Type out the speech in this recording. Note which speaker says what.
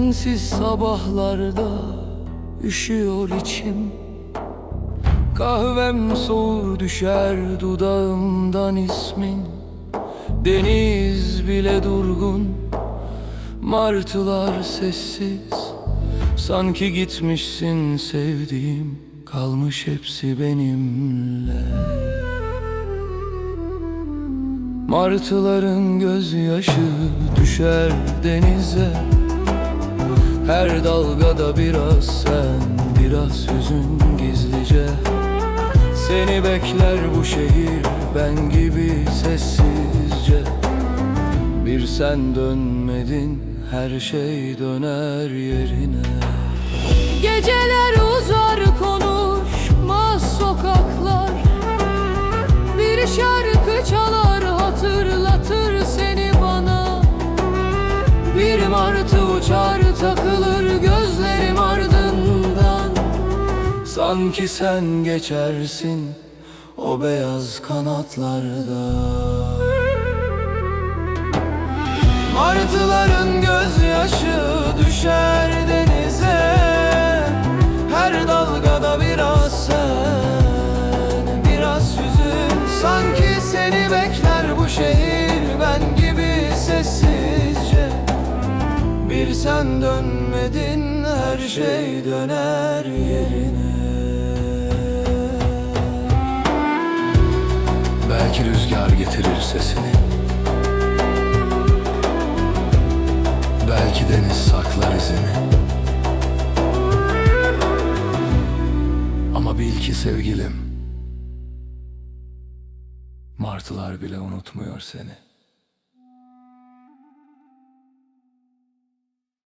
Speaker 1: Sensiz sabahlarda üşüyor içim. Kahvem soğur düşer dudağımdan ismin. Deniz bile durgun, martılar sessiz. Sanki gitmişsin sevdiğim, kalmış hepsi benimle. Martıların gözyaşı düşer denize. Her dalgada biraz sen, biraz hüzün gizlice. Seni bekler bu şehir, ben gibi sessizce. Bir sen dönmedin, her şey döner yerine.
Speaker 2: Geceler uzar konuşmaz sokaklar. Bir şarkı çalar hatırlatır seni bana. Bir martı uçar takılır gözlerim ardından.
Speaker 1: Sanki sen geçersin o beyaz kanatlarda. Martıların gözyaşı düşer denize. Her dalgada biraz sen, biraz hüzün. Sanki seni bekler bu şehir, ben gibi sessizce. Bir sen dönmedin, her şey döner yerine. Belki rüzgar getirir sesini, belki deniz saklar izini. Ama bil ki sevgilim, martılar bile unutmuyor seni.